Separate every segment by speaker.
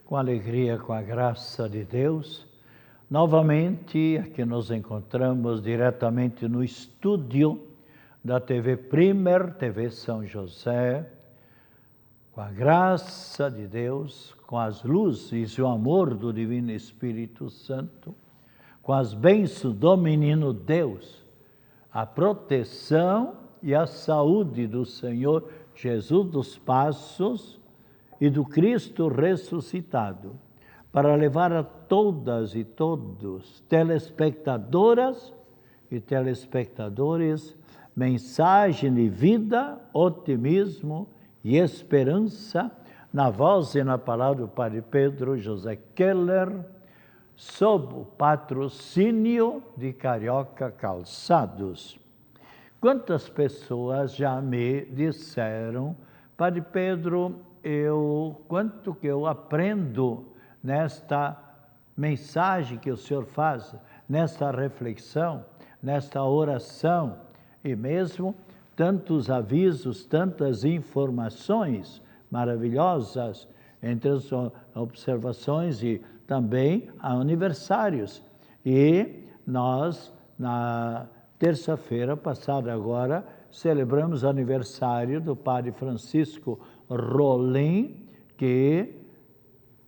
Speaker 1: Com alegria, com a graça de Deus, novamente aqui nos encontramos diretamente no estúdio da TV Primer, TV São José, com a graça de Deus, com as luzes e o amor do Divino Espírito Santo, com as bênçãos do Menino Deus, a proteção e a saúde do Senhor Jesus dos Passos e do Cristo ressuscitado, para levar a todas e todos, telespectadoras e telespectadores, mensagem de vida, otimismo e esperança, na voz e na palavra do Padre Pedro José Keller, sob o patrocínio de Carioca Calçados. Quantas pessoas já me disseram, Padre Pedro, quanto que eu aprendo nesta mensagem que o Senhor faz, nesta reflexão, nesta oração, e mesmo tantos avisos, tantas informações maravilhosas, entre as observações e também aniversários. E nós, na terça-feira passada agora, celebramos o aniversário do Padre Francisco Rolim, que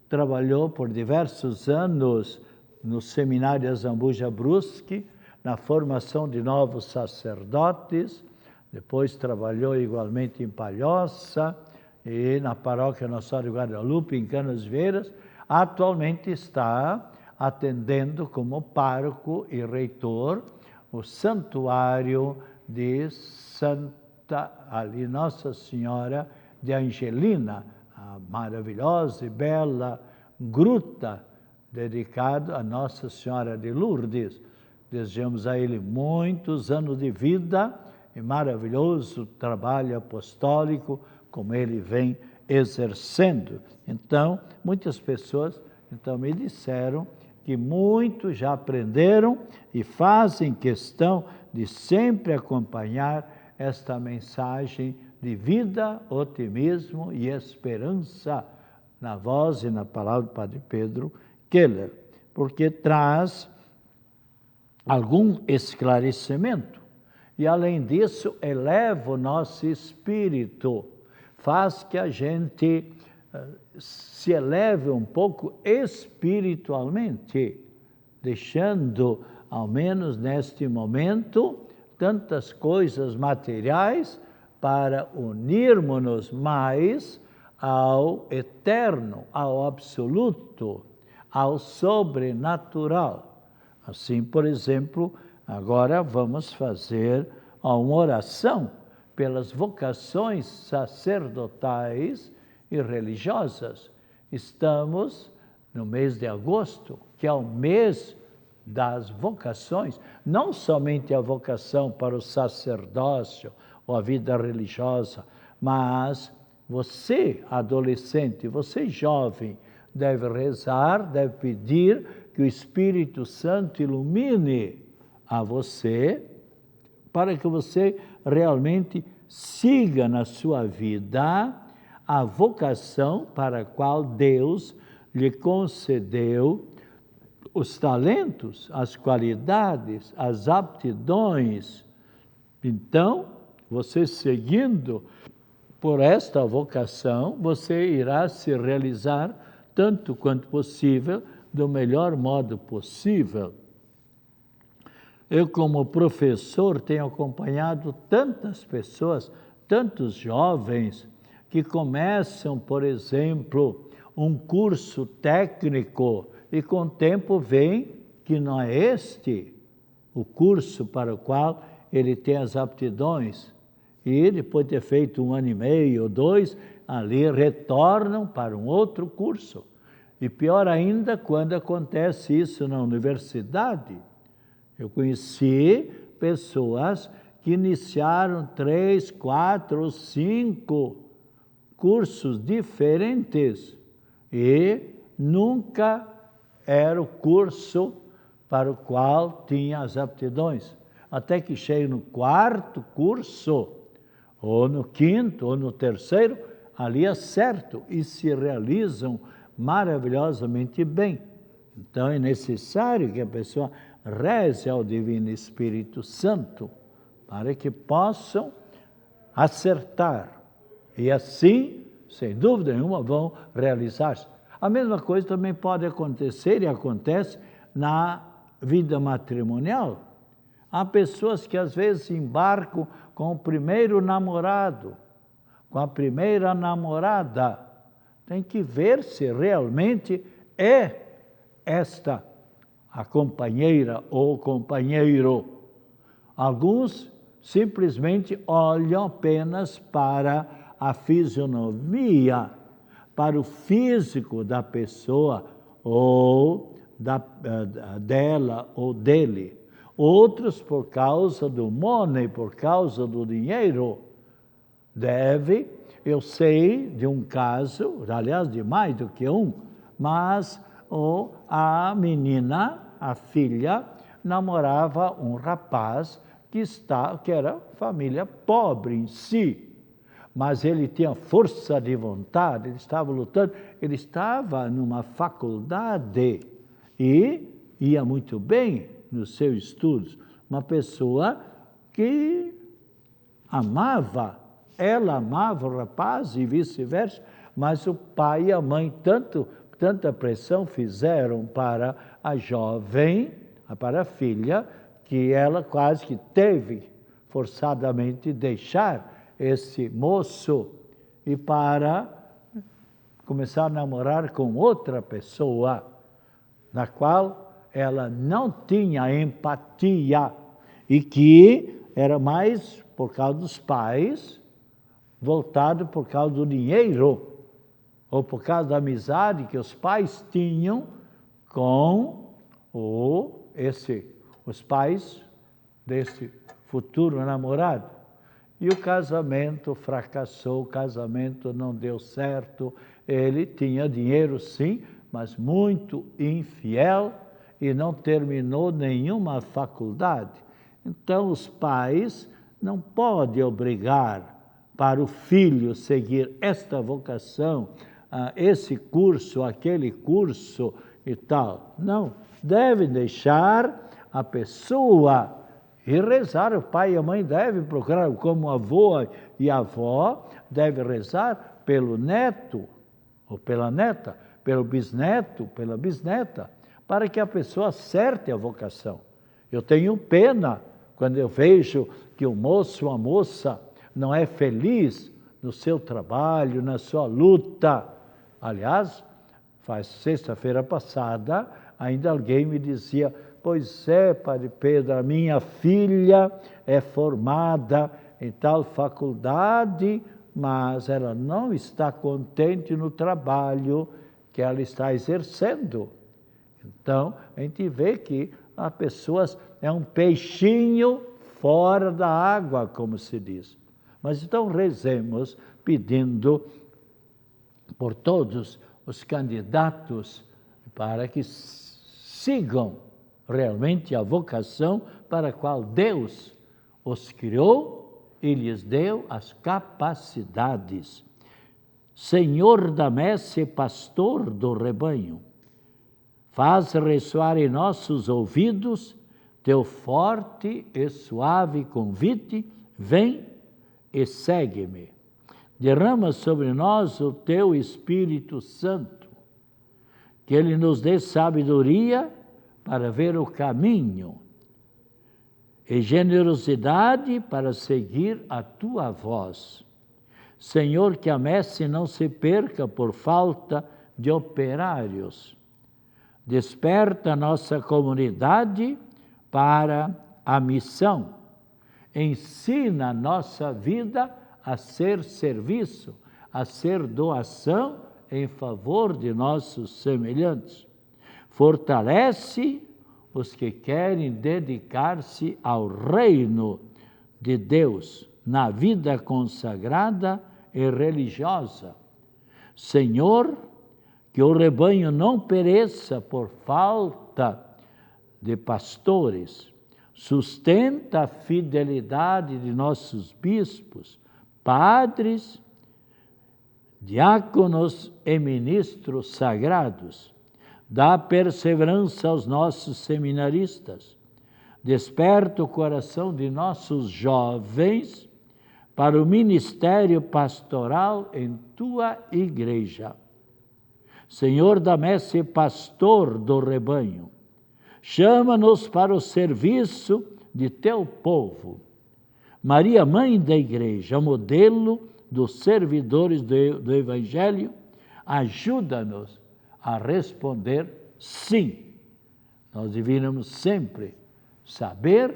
Speaker 1: trabalhou por diversos anos no Seminário Azambuja Brusque, na formação de novos sacerdotes, depois trabalhou igualmente em Palhoça e na paróquia Nossa Senhora de Guadalupe, em Canasvieiras. Atualmente está atendendo como pároco e reitor o santuário de Nossa Senhora de Angelina, a maravilhosa e bela gruta dedicada a Nossa Senhora de Lourdes. Desejamos a ele muitos anos de vida e maravilhoso trabalho apostólico como ele vem exercendo. Então, muitas pessoas me disseram que muitos já aprenderam e fazem questão de sempre acompanhar esta mensagem de vida, otimismo e esperança na voz e na palavra do Padre Pedro Keller, porque traz algum esclarecimento e, além disso, eleva o nosso espírito, faz que a gente se eleve um pouco espiritualmente, deixando, ao menos neste momento, tantas coisas materiais para unirmos-nos mais ao eterno, ao absoluto, ao sobrenatural. Assim, por exemplo, agora vamos fazer uma oração pelas vocações sacerdotais e religiosas. Estamos no mês de agosto, que é o mês das vocações, não somente a vocação para o sacerdócio ou a vida religiosa, mas você, adolescente, você jovem, deve rezar, deve pedir que o Espírito Santo ilumine a você, para que você realmente siga na sua vida a vocação para a qual Deus lhe concedeu os talentos, as qualidades, as aptidões. Então, você seguindo por esta vocação, você irá se realizar tanto quanto possível, do melhor modo possível. Eu, como professor, tenho acompanhado tantas pessoas, tantos jovens, que começam, por exemplo, um curso técnico e com o tempo veem que não é este o curso para o qual ele tem as aptidões. E depois de ter feito 1 ano e meio ou 2, ali retornam para um outro curso. E pior ainda quando acontece isso na universidade. Eu conheci pessoas que iniciaram 3, 4 ou 5 cursos diferentes e nunca era o curso para o qual tinha as aptidões. Até que chega no 4º curso, ou no 5º, ou no 3º, ali acertam e se realizam maravilhosamente bem. Então é necessário que a pessoa reze ao Divino Espírito Santo para que possam acertar. E assim, sem dúvida nenhuma, vão realizar-se. A mesma coisa também pode acontecer e acontece na vida matrimonial. Há pessoas que às vezes embarcam com o primeiro namorado, com a primeira namorada. Tem que ver se realmente é esta a companheira ou companheiro. Alguns simplesmente olham apenas para a fisionomia, para o físico da pessoa ou dela ou dele. Outros, por causa do money, por causa do dinheiro, eu sei de um caso, aliás, de mais do que um, mas a menina, a filha, namorava um rapaz que era família pobre em si, mas ele tinha força de vontade, ele estava lutando, ele estava numa faculdade e ia muito bem nos seus estudos. Uma pessoa que ela amava o rapaz e vice-versa, mas o pai e a mãe tanta pressão fizeram para a jovem, para a filha, que ela quase que teve forçadamente deixar esse moço e para começar a namorar com outra pessoa, na qual ela não tinha empatia e que era mais por causa dos pais, voltado por causa do dinheiro, ou por causa da amizade que os pais tinham com os pais desse futuro namorado. E o casamento fracassou, o casamento não deu certo. Ele tinha dinheiro sim, mas muito infiel e não terminou nenhuma faculdade. Então os pais não podem obrigar para o filho seguir esta vocação, esse curso, aquele curso e tal. Não, deve deixar a pessoa e rezar. O pai e a mãe devem procurar, como avô e avó, devem rezar pelo neto ou pela neta, pelo bisneto, pela bisneta, para que a pessoa acerte a vocação. Eu tenho pena quando eu vejo que o moço ou a moça não é feliz no seu trabalho, na sua luta. Aliás, faz sexta-feira passada, ainda alguém me dizia: pois é, Padre Pedro, a minha filha é formada em tal faculdade, mas ela não está contente no trabalho que ela está exercendo. Então, a gente vê que a pessoa é um peixinho fora da água, como se diz. Mas então rezemos pedindo por todos os candidatos para que sigam realmente a vocação para a qual Deus os criou e lhes deu as capacidades. Senhor da messe, pastor do rebanho, faz ressoar em nossos ouvidos teu forte e suave convite, vem e segue-me. Derrama sobre nós o teu Espírito Santo, que ele nos dê sabedoria para ver o caminho e generosidade para seguir a tua voz. Senhor, que a messe não se perca por falta de operários. Desperta a nossa comunidade para a missão. Ensina a nossa vida a ser serviço, a ser doação em favor de nossos semelhantes. Fortalece os que querem dedicar-se ao reino de Deus na vida consagrada e religiosa. Senhor, que o rebanho não pereça por falta de pastores. Sustenta a fidelidade de nossos bispos, padres, diáconos e ministros sagrados, dá perseverança aos nossos seminaristas, desperta o coração de nossos jovens para o ministério pastoral em tua igreja. Senhor da messe, pastor do rebanho, chama-nos para o serviço de teu povo. Maria, mãe da igreja, modelo dos servidores do Evangelho, ajuda-nos a responder sim. Nós devíamos sempre saber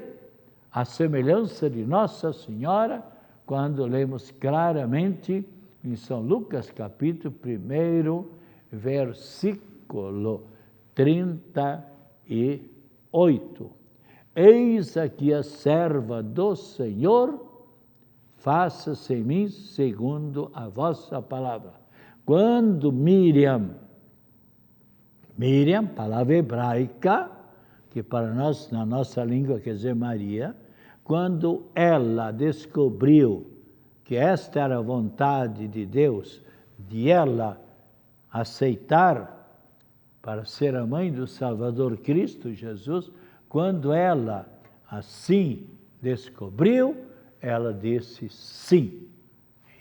Speaker 1: a semelhança de Nossa Senhora quando lemos claramente em São Lucas, capítulo 1, versículo 38. Eis aqui a serva do Senhor, faça-se em mim segundo a vossa palavra. Quando Miriam, palavra hebraica, que para nós, na nossa língua, quer dizer Maria, quando ela descobriu que esta era a vontade de Deus, de ela aceitar para ser a mãe do Salvador Cristo Jesus, quando ela assim descobriu, ela disse sim.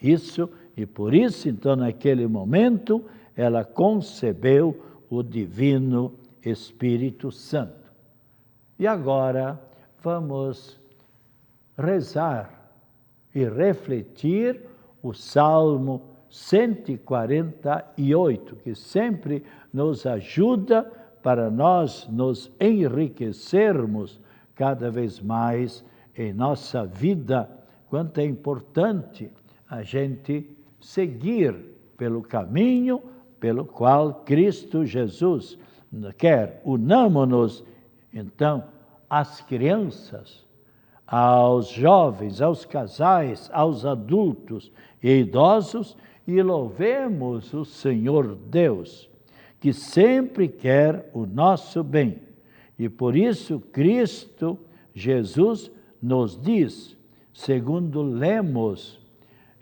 Speaker 1: Isso, e por isso, então, naquele momento, ela concebeu o Divino Espírito Santo. E agora vamos rezar e refletir o Salmo 148, que sempre nos ajuda para nós nos enriquecermos cada vez mais em nossa vida, quanto é importante a gente seguir pelo caminho pelo qual Cristo Jesus quer. Unamo-nos, então, às crianças, aos jovens, aos casais, aos adultos e idosos, e louvemos o Senhor Deus, que sempre quer o nosso bem. E por isso Cristo Jesus nos diz, segundo lemos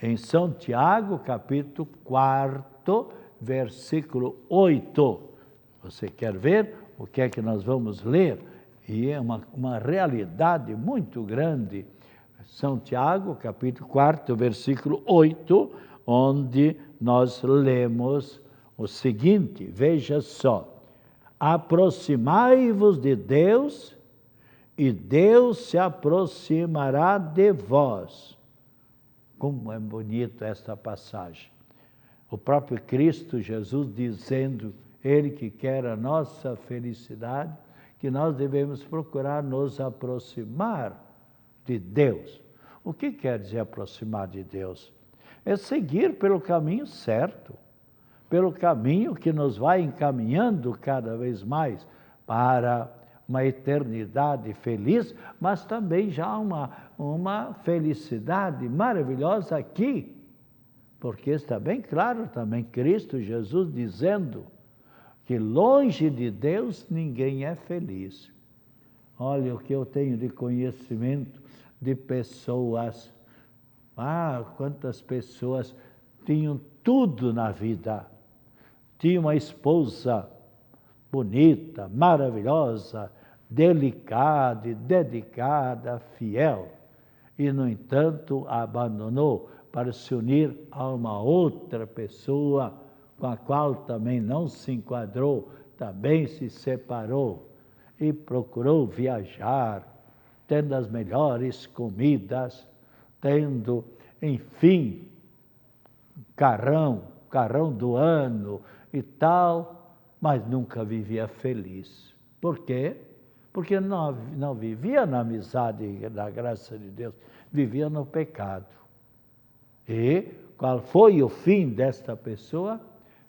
Speaker 1: em São Tiago, capítulo 4, versículo 8. Você quer ver o que é que nós vamos ler? E é uma realidade muito grande. São Tiago, capítulo 4, versículo 8, onde nós lemos o seguinte, veja só: aproximai-vos de Deus, e Deus se aproximará de vós. Como é bonito esta passagem. O próprio Cristo Jesus dizendo, Ele que quer a nossa felicidade, que nós devemos procurar nos aproximar de Deus. O que quer dizer aproximar de Deus? É seguir pelo caminho certo, pelo caminho que nos vai encaminhando cada vez mais para uma eternidade feliz, mas também já uma felicidade maravilhosa aqui, porque está bem claro também Cristo Jesus dizendo que longe de Deus ninguém é feliz. Olha o que eu tenho de conhecimento de pessoas. Quantas pessoas tinham tudo na vida. Tinha uma esposa bonita, maravilhosa, delicada e dedicada, fiel. E, no entanto, a abandonou para se unir a uma outra pessoa com a qual também não se enquadrou, também se separou e procurou viajar, tendo as melhores comidas, tendo, enfim, carrão do ano e tal, mas nunca vivia feliz. Por quê? Porque não vivia na amizade e na graça de Deus, vivia no pecado. E qual foi o fim desta pessoa?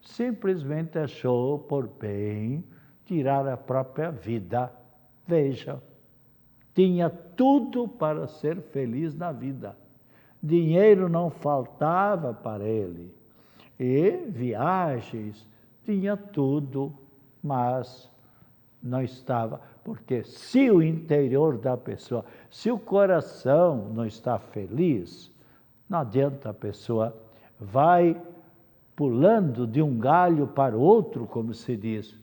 Speaker 1: Simplesmente achou por bem tirar a própria vida. Veja, tinha tudo para ser feliz na vida. Dinheiro não faltava para ele. E viagens, tinha tudo, mas não estava. Porque se o interior da pessoa, se o coração não está feliz, não adianta a pessoa vai pulando de um galho para o outro, como se diz.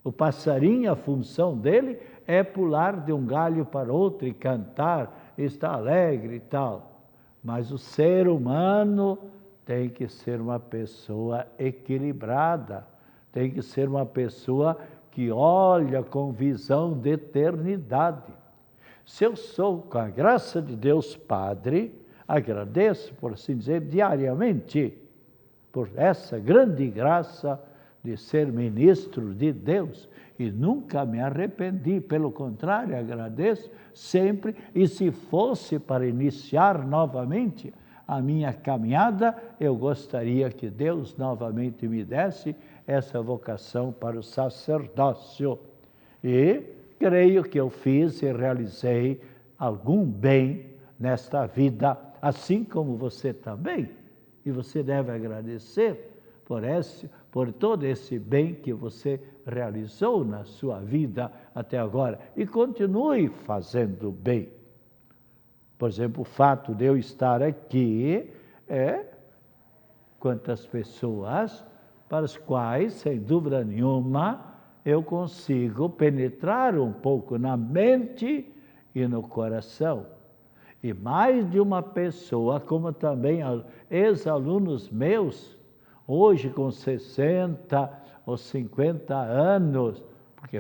Speaker 1: O passarinho, a função dele é pular de um galho para outro e cantar, estar alegre e tal. Mas o ser humano tem que ser uma pessoa equilibrada, tem que ser uma pessoa que olha com visão de eternidade. Se eu sou, com a graça de Deus Padre, agradeço, por assim dizer, diariamente, por essa grande graça de ser ministro de Deus, e nunca me arrependi, pelo contrário, agradeço sempre, e se fosse para iniciar novamente a minha caminhada, eu gostaria que Deus novamente me desse essa vocação para o sacerdócio. E creio que eu fiz e realizei algum bem nesta vida, assim como você também. E você deve agradecer por todo esse bem que você realizou na sua vida até agora. E continue fazendo bem. Por exemplo, o fato de eu estar aqui quantas pessoas para as quais, sem dúvida nenhuma, eu consigo penetrar um pouco na mente e no coração. E mais de uma pessoa, como também ex-alunos meus, hoje com 60 ou 50 anos, porque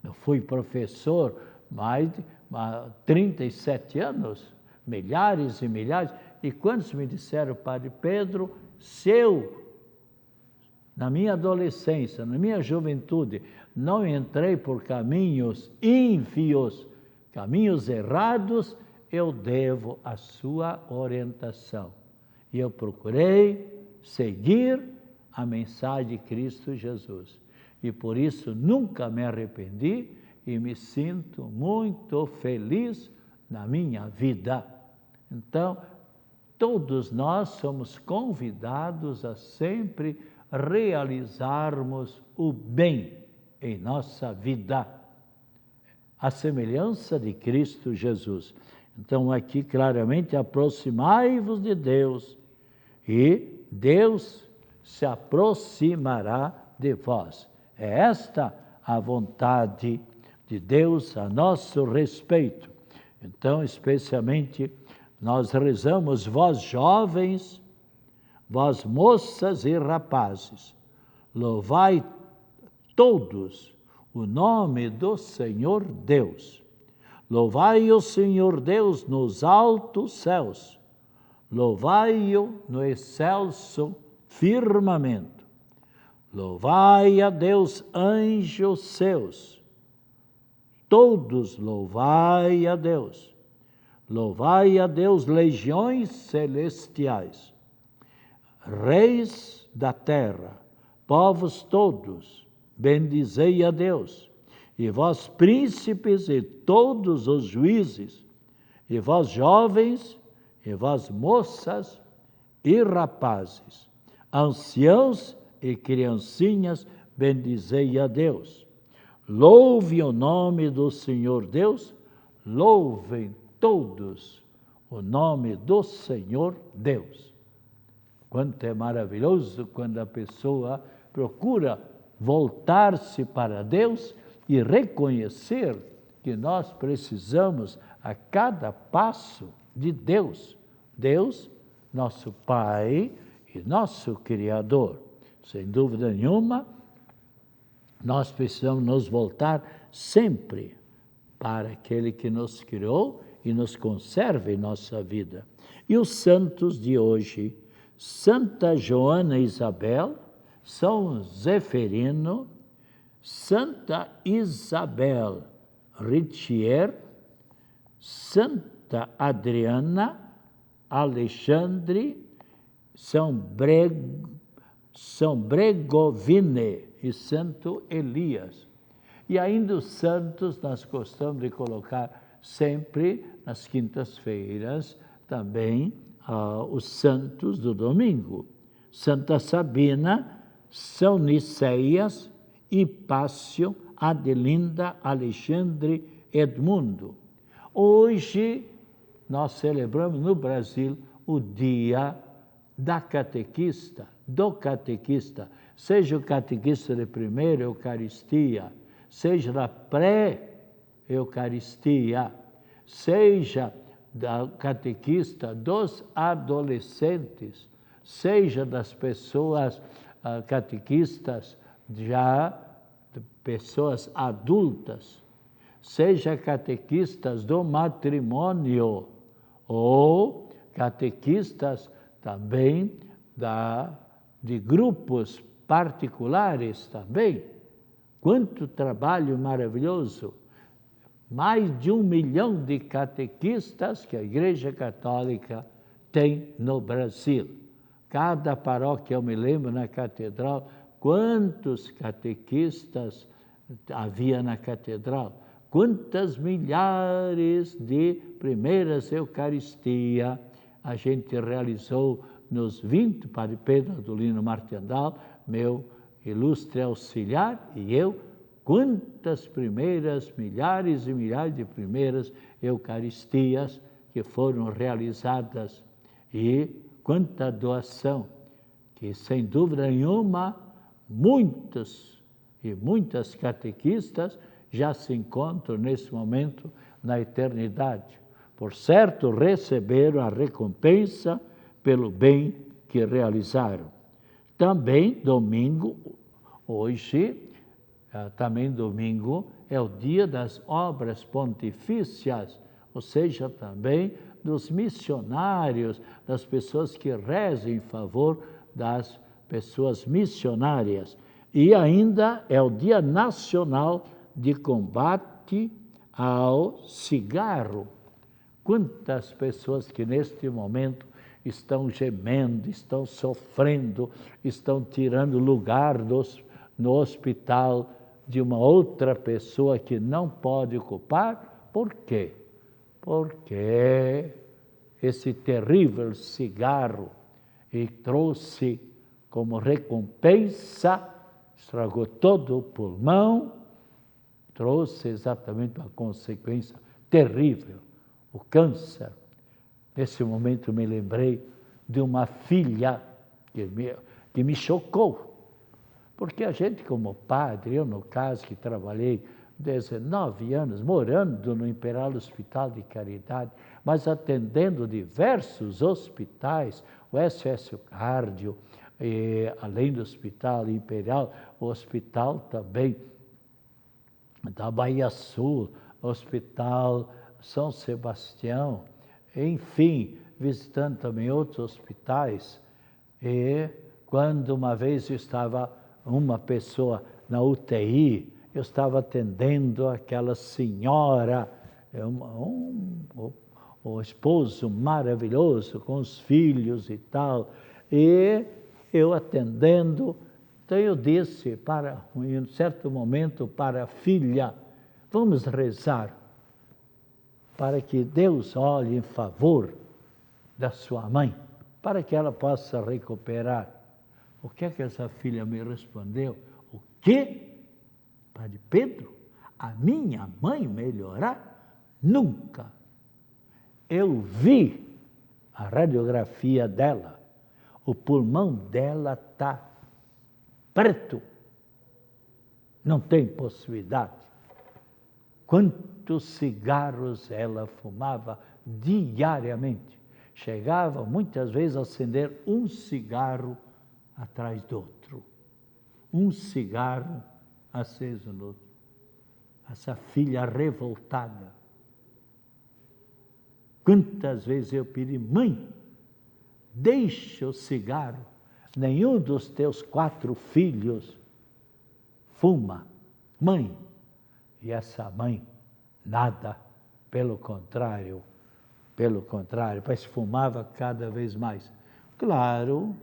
Speaker 1: eu fui professor mais de 37 anos, milhares e milhares, e quantos me disseram, Padre Pedro, se eu, na minha adolescência, na minha juventude, não entrei por caminhos ínfios, caminhos errados, eu devo a sua orientação. E eu procurei seguir a mensagem de Cristo Jesus. E por isso nunca me arrependi e me sinto muito feliz na minha vida. Então, todos nós somos convidados a sempre realizarmos o bem em nossa vida, a semelhança de Cristo Jesus. Então, aqui claramente, aproximai-vos de Deus, e Deus se aproximará de vós. É esta a vontade de Deus a nosso respeito. Então, especialmente, nós rezamos, vós jovens, vós moças e rapazes, louvai todos o nome do Senhor Deus. Louvai o Senhor Deus nos altos céus, louvai-o no excelso firmamento. Louvai a Deus, anjos seus, todos louvai a Deus. Louvai a Deus, legiões celestiais. Reis da terra, povos todos, bendizei a Deus. E vós, príncipes, e todos os juízes, e vós, jovens, e vós, moças e rapazes, anciãos e criancinhas, bendizei a Deus. Louve o nome do Senhor Deus, louvem todos o nome do Senhor Deus. Quanto é maravilhoso quando a pessoa procura voltar-se para Deus e reconhecer que nós precisamos a cada passo de Deus. Deus, nosso Pai e nosso Criador. Sem dúvida nenhuma, nós precisamos nos voltar sempre para aquele que nos criou e nos conserva em nossa vida. E os santos de hoje, Santa Joana Isabel, São Zeferino, Santa Isabel Rittier, Santa Adriana, Alexandre, São Bregovine e Santo Elias. E ainda os santos nós gostamos de colocar sempre nas quintas-feiras também os santos do domingo. Santa Sabina, São Niceias, Hipácio, Adelinda, Alexandre, Edmundo. Hoje nós celebramos no Brasil o dia da catequista, do catequista, seja o catequista de primeira Eucaristia, seja da pré-Eucaristia, seja da catequista dos adolescentes, seja das pessoas catequistas já pessoas adultas, seja catequistas do matrimônio ou catequistas também de grupos particulares também. Quanto trabalho maravilhoso! Mais de 1 milhão de catequistas que a Igreja Católica tem no Brasil. Cada paróquia, eu me lembro, na catedral, quantos catequistas havia na catedral, quantas milhares de primeiras Eucaristia a gente realizou nos 20, Padre Pedro Adolino Martendal, meu ilustre auxiliar, e eu, quantas primeiras, milhares e milhares de primeiras Eucaristias que foram realizadas e quanta doação, que sem dúvida nenhuma, muitas e muitas catequistas já se encontram nesse momento na eternidade. Por certo, receberam a recompensa pelo bem que realizaram. Também domingo, hoje, também domingo, é o dia das obras pontifícias, ou seja, também dos missionários, das pessoas que rezam em favor das pessoas missionárias. E ainda é o Dia Nacional de Combate ao Cigarro. Quantas pessoas que neste momento estão gemendo, estão sofrendo, estão tirando lugar no hospital de uma outra pessoa que não pode ocupar. Por quê? Porque esse terrível cigarro trouxe como recompensa, estragou todo o pulmão, trouxe exatamente uma consequência terrível, o câncer. Nesse momento me lembrei de uma filha que me chocou, porque a gente como padre, eu no caso que trabalhei 19 anos, morando no Imperial Hospital de Caridade, mas atendendo diversos hospitais, o SOS Cardio, além do Hospital Imperial, o hospital também da Bahia Sul, Hospital São Sebastião, enfim, visitando também outros hospitais. E quando uma vez estava uma pessoa na UTI, eu estava atendendo aquela senhora, o esposo maravilhoso, com os filhos e tal, e eu atendendo, então eu disse em um certo momento para a filha, vamos rezar para que Deus olhe em favor da sua mãe, para que ela possa recuperar. O que é que essa filha me respondeu? O quê? Padre Pedro, a minha mãe melhorar? Nunca. Eu vi a radiografia dela, o pulmão dela está preto, não tem possibilidade. Quantos cigarros ela fumava diariamente? Chegava muitas vezes a acender um cigarro atrás do outro. Um cigarro aceso no outro. Essa filha revoltada. Quantas vezes eu pedi, mãe, deixa o cigarro. Nenhum dos teus 4 filhos fuma. Mãe. E essa mãe, nada. Pelo contrário, mas fumava cada vez mais. Claro,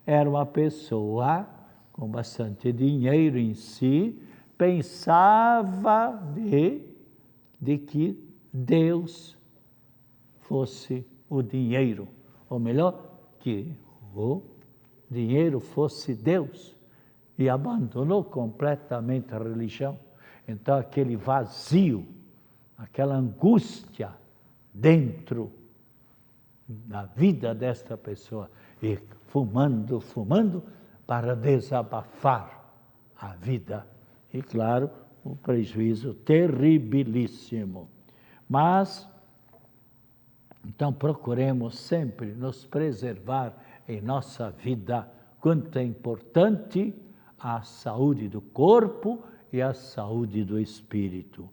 Speaker 1: era uma pessoa com bastante dinheiro em si, pensava de que Deus fosse o dinheiro, ou melhor, que o dinheiro fosse Deus, e abandonou completamente a religião. Então, aquele vazio, aquela angústia dentro da vida desta pessoa, e fumando, fumando, para desabafar a vida. E, claro, um prejuízo terribilíssimo. Mas, então, procuremos sempre nos preservar em nossa vida, quanto é importante a saúde do corpo e a saúde do espírito.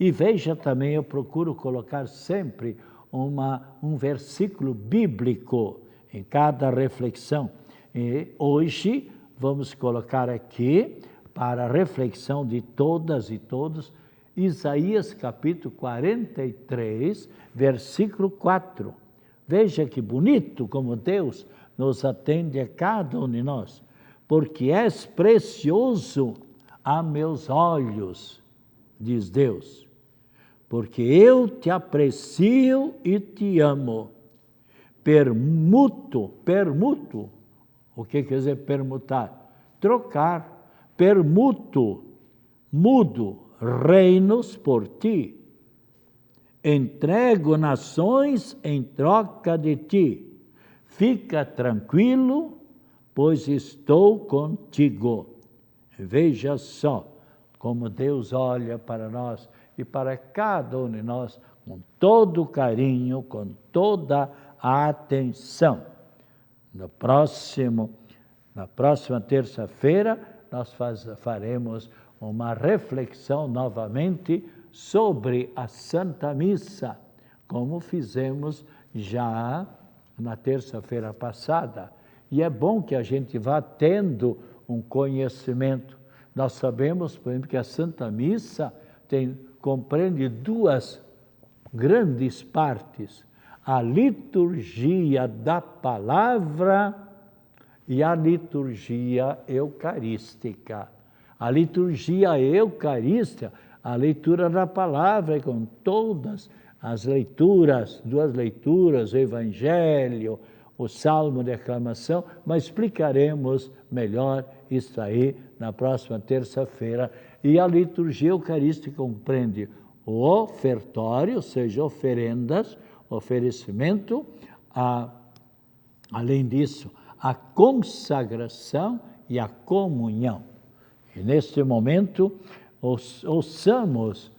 Speaker 1: E veja também, eu procuro colocar sempre um versículo bíblico em cada reflexão. E hoje vamos colocar aqui, para a reflexão de todas e todos, Isaías capítulo 43, versículo 4. Veja que bonito como Deus nos atende a cada um de nós. Porque és precioso a meus olhos, diz Deus, porque eu te aprecio e te amo. Permuto, o que quer dizer permutar? Trocar, permuto, mudo reinos por ti. Entrego nações em troca de ti. Fica tranquilo, pois estou contigo. Veja só como Deus olha para nós e para cada um de nós com todo carinho, com toda a atenção. Na próxima terça-feira, nós faremos uma reflexão novamente sobre a Santa Missa, como fizemos já na terça-feira passada. E é bom que a gente vá tendo um conhecimento. Nós sabemos, por exemplo, que a Santa Missa compreende duas grandes partes: a liturgia da palavra e a liturgia eucarística. A liturgia eucarística, a leitura da palavra, com todas as leituras, duas leituras, o Evangelho, o Salmo de aclamação, mas explicaremos melhor isso aí na próxima terça-feira. E a liturgia eucarística compreende o ofertório, ou seja, oferendas, oferecimento, além disso, a consagração e a comunhão. E neste momento, ouçamos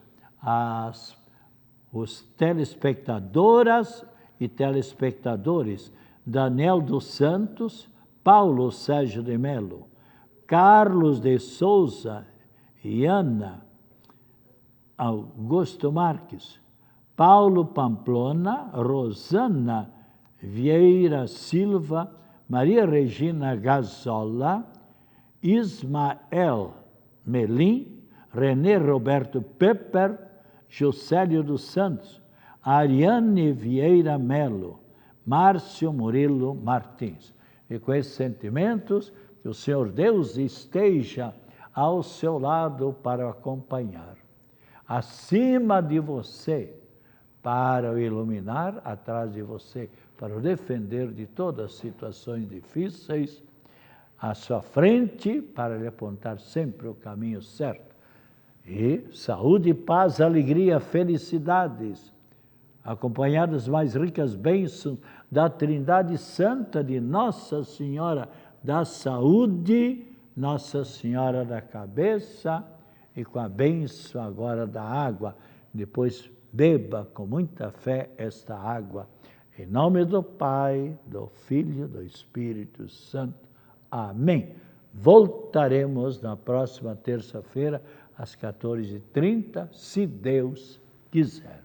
Speaker 1: os telespectadoras e telespectadores Daniel dos Santos, Paulo Sérgio de Melo, Carlos de Souza e Ana Augusto Marques, Paulo Pamplona, Rosana Vieira Silva, Maria Regina Gazola, Ismael Melim, René Roberto Pepper, Josélio dos Santos, Ariane Vieira Melo, Márcio Murilo Martins. E com esses sentimentos, que o Senhor Deus esteja ao seu lado para acompanhar. Acima de você, para o iluminar, atrás de você, para o defender de todas as situações difíceis, à sua frente, para lhe apontar sempre o caminho certo. E saúde, paz, alegria, felicidades, acompanhadas mais ricas bênçãos da Trindade Santa de Nossa Senhora da Saúde, Nossa Senhora da Cabeça, e com a bênção agora da água. Depois beba com muita fé esta água. Em nome do Pai, do Filho e do Espírito Santo. Amém. Voltaremos na próxima terça-feira, às 14h30, se Deus quiser.